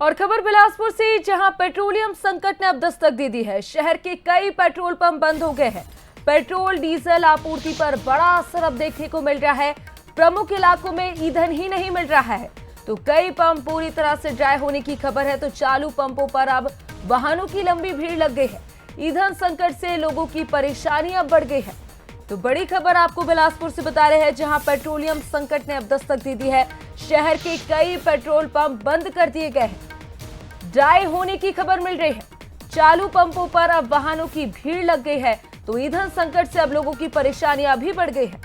और खबर बिलासपुर से, जहां पेट्रोलियम संकट ने अब दस्तक दे दी है। शहर के कई पेट्रोल पंप बंद हो गए हैं। पेट्रोल डीजल आपूर्ति पर बड़ा असर अब देखने को मिल रहा है। प्रमुख इलाकों में ईंधन ही नहीं मिल रहा है, तो कई पंप पूरी तरह से ड्राई होने की खबर है। तो चालू पंपों पर अब वाहनों की लंबी भीड़ लग गई है। ईंधन संकट से लोगों की परेशानी अब बढ़ गई है। तो बड़ी खबर आपको बिलासपुर से बता रहे हैं, जहां पेट्रोलियम संकट ने अब दस्तक दे दी है। शहर के कई पेट्रोल पंप बंद कर दिए गए हैं। ड्राई होने की खबर मिल रही है। चालू पंपों पर अब वाहनों की भीड़ लग गई है, तो ईंधन संकट से अब लोगों की परेशानियां भी बढ़ गई है।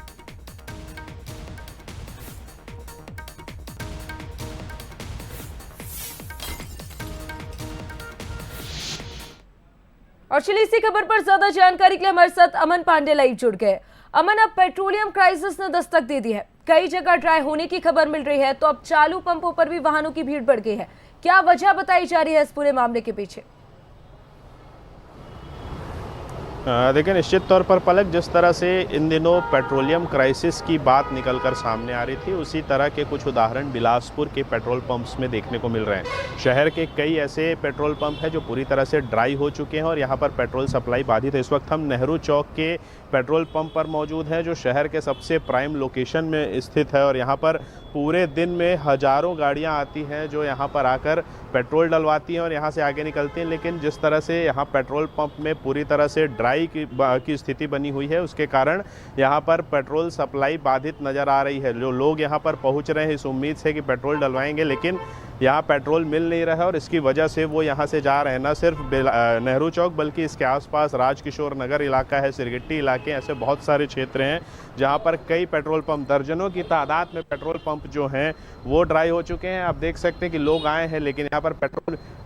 और चलिए इसी खबर पर ज्यादा जानकारी के लिए हमारे साथ अमन पांडे लाइव जुड़ गए। अमन, अब पेट्रोलियम क्राइसिस ने दस्तक दे दी है। कई जगह ड्राई होने की खबर मिल रही है, तो अब चालू पंपों पर भी वाहनों की भीड़ बढ़ गई है। क्या वजह बताई जा रही है इस पूरे मामले के पीछे? देखिए, निश्चित तौर पर पलक, जिस तरह से इन दिनों पेट्रोलियम क्राइसिस की बात निकलकर सामने आ रही थी, उसी तरह के कुछ उदाहरण बिलासपुर के पेट्रोल पंप्स में देखने को मिल रहे हैं। शहर के कई ऐसे पेट्रोल पंप हैं जो पूरी तरह से ड्राई हो चुके हैं और यहाँ पर पेट्रोल सप्लाई बाधित है। इस वक्त हम नेहरू चौक के पेट्रोल पंप पर मौजूद हैं, जो शहर के सबसे प्राइम लोकेशन में स्थित है। और यहाँ पर पूरे दिन में हज़ारों गाड़ियाँ आती हैं जो यहाँ पर आकर पेट्रोल डलवाती हैं और यहाँ से आगे निकलती हैं। लेकिन जिस तरह से यहाँ पेट्रोल पंप में पूरी तरह से ड्राई की स्थिति बनी हुई है, उसके कारण यहाँ पर पेट्रोल सप्लाई बाधित नज़र आ रही है। जो लोग यहाँ पर पहुँच रहे हैं इस उम्मीद से कि पेट्रोल डलवाएंगे, लेकिन यहाँ पेट्रोल मिल नहीं रहा है और इसकी वजह से वो यहाँ से जा रहे हैं। न सिर्फ नेहरू चौक, बल्कि इसके आसपास राजकिशोर नगर इलाका है, सिरगिट्टी इलाके, ऐसे बहुत सारे क्षेत्र हैं जहाँ पर कई पेट्रोल पंप, दर्जनों की तादाद में पेट्रोल पंप जो हैं वो ड्राई हो चुके हैं। आप देख सकते हैं कि लोग आए हैं, लेकिन यहाँ पर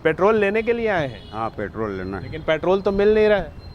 पेट्रोल लेने के लिए आए हैं। हाँ, पेट्रोल लेना है, लेकिन पेट्रोल तो मिल नहीं रहा है।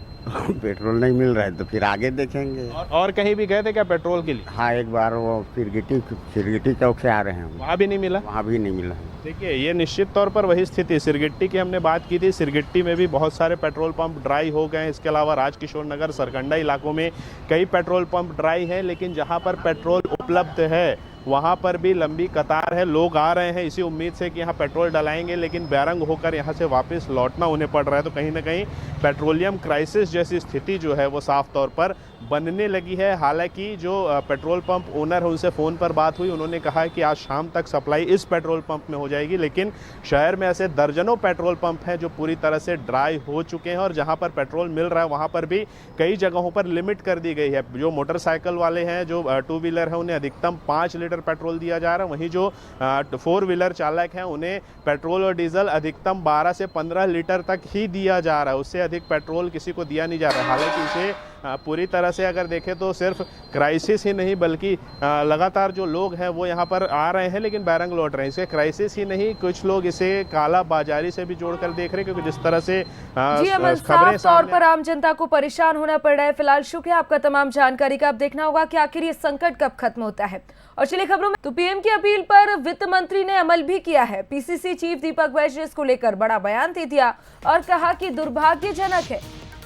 पेट्रोल नहीं मिल रहा है तो फिर आगे देखेंगे। और कहीं भी गए थे क्या पेट्रोल के लिए? हाँ, एक बार वो सिरगिट्टी चौक से आ रहे हैं, वहाँ भी नहीं मिला। वहाँ भी नहीं मिला। देखिए, ये निश्चित तौर पर वही स्थिति, सिरगिट्टी की हमने बात की थी, सिरगिट्टी में भी बहुत सारे पेट्रोल पंप ड्राई हो गए हैं। इसके अलावा राजकिशोर नगर, सरकंडा इलाकों में कई पेट्रोल पंप ड्राई हैं, लेकिन जहाँ पर पेट्रोल उपलब्ध है वहाँ पर भी लंबी कतार है। लोग आ रहे हैं इसी उम्मीद से कि यहाँ पेट्रोल डलाएंगे, लेकिन बेरंग होकर यहाँ से वापस लौटना उन्हें पड़ रहा है। तो कहीं ना कहीं पेट्रोलियम क्राइसिस जैसी स्थिति जो है वो साफ तौर पर बनने लगी है। हालांकि जो पेट्रोल पंप ओनर है उनसे फ़ोन पर बात हुई, उन्होंने कहा कि आज शाम तक सप्लाई इस पेट्रोल पंप में हो जाएगी। लेकिन शहर में ऐसे दर्जनों पेट्रोल पंप हैं जो पूरी तरह से ड्राई हो चुके हैं और जहाँ पर पेट्रोल मिल रहा है वहाँ पर भी कई जगहों पर लिमिट कर दी गई है। जो मोटरसाइकिल वाले हैं, जो टू व्हीलर है, उन्हें अधिकतम 5 लीटर पेट्रोल दिया जा रहा है। वहीं जो 4 व्हीलर चालक हैं उन्हें पेट्रोल और डीजल अधिकतम 12 से 15 लीटर तक ही दिया जा रहा है। उससे अधिक पेट्रोल किसी को दिया नहीं जा रहा है। हालांकि इसे पूरी तरह से अगर देखें तो सिर्फ क्राइसिस ही नहीं, बल्कि लगातार जो लोग हैं वो यहाँ पर आ रहे हैं लेकिन बैरंग लौट रहे हैं। इसे क्राइसिस ही नहीं, कुछ लोग इसे काला बाजारी से भी जोड़कर देख रहे हैं, क्योंकि जिस तरह से खबरें साफ तौर पर आम जनता को परेशान होना पड़ रहा है। फिलहाल शुक्रिया आपका तमाम जानकारी का। अब देखना होगा कि आखिर ये संकट कब खत्म होता है। और चलिए खबरों में, तो पीएम की अपील पर वित्त मंत्री ने अमल भी किया है। पीसीसी चीफ दीपक वैश्य ने इसको लेकर बड़ा बयान दे दिया और कहा कि दुर्भाग्यजनक है,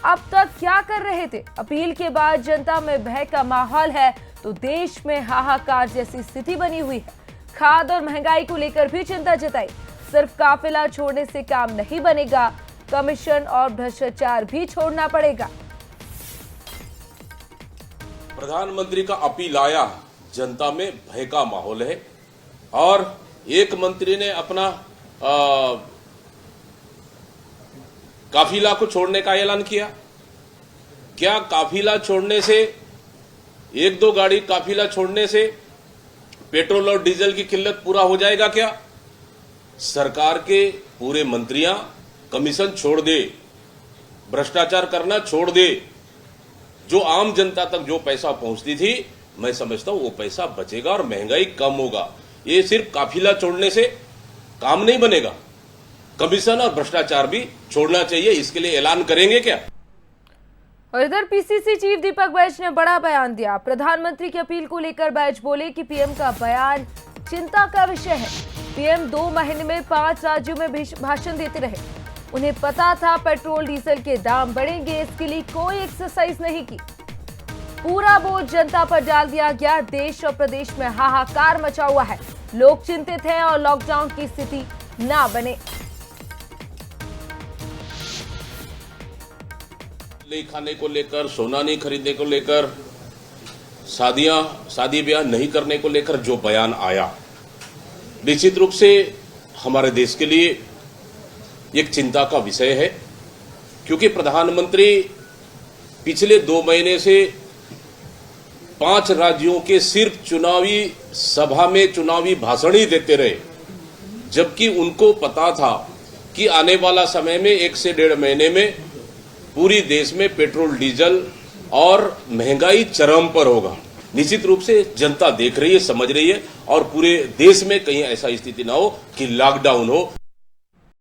अब तक क्या कर रहे थे। अपील के बाद जनता में भय का माहौल है, तो देश में हाहाकार जैसी स्थिति बनी हुई है। खाद और महंगाई को लेकर भी चिंता जताई। सिर्फ काफिला छोड़ने से काम नहीं बनेगा, कमीशन और भ्रष्टाचार भी छोड़ना पड़ेगा। प्रधानमंत्री का अपील आया, जनता में भय का माहौल है और एक मंत्री ने अपना काफिला को छोड़ने का ऐलान किया। क्या काफिला छोड़ने से, 1-2 गाड़ी काफिला छोड़ने से पेट्रोल और डीजल की किल्लत पूरा हो जाएगा क्या? सरकार के पूरे मंत्रियां कमीशन छोड़ दे, भ्रष्टाचार करना छोड़ दे। जो आम जनता तक जो पैसा पहुंचती थी, मैं समझता हूं वो पैसा बचेगा और महंगाई कम होगा। ये सिर्फ काफिला छोड़ने से काम नहीं बनेगा, कमीशन और भ्रष्टाचार भी छोड़ना चाहिए। इसके लिए ऐलान करेंगे क्या? और इधर पीसीसी चीफ दीपक वैश्य ने बड़ा बयान दिया। प्रधानमंत्री की अपील को लेकर वैश्य बोले कि पीएम का बयान चिंता का विषय है। पीएम 2 महीने में 5 राज्यों में भाषण देते रहे। उन्हें पता था पेट्रोल डीजल के दाम बढ़ेंगे, इसके लिए कोई एक्सरसाइज नहीं की। पूरा बोझ जनता पर डाल दिया गया। देश और प्रदेश में हाहाकार मचा हुआ है। लोग चिंतित हैं और लॉकडाउन की स्थिति ना बने। नहीं खाने को लेकर, सोना नहीं खरीदने को लेकर, शादी ब्याह नहीं करने को लेकर जो बयान आया, निश्चित रूप से हमारे देश के लिए एक चिंता का विषय है, क्योंकि प्रधानमंत्री पिछले 2 महीने से 5 राज्यों के सिर्फ चुनावी सभा में चुनावी भाषण ही देते रहे, जबकि उनको पता था कि आने वाला समय में 1 से 1.5 महीने में पूरी देश में पेट्रोल डीजल और महंगाई चरम पर होगा। निश्चित रूप से जनता देख रही है, समझ रही है, और पूरे देश में कहीं ऐसा स्थिति ना हो कि लॉकडाउन हो।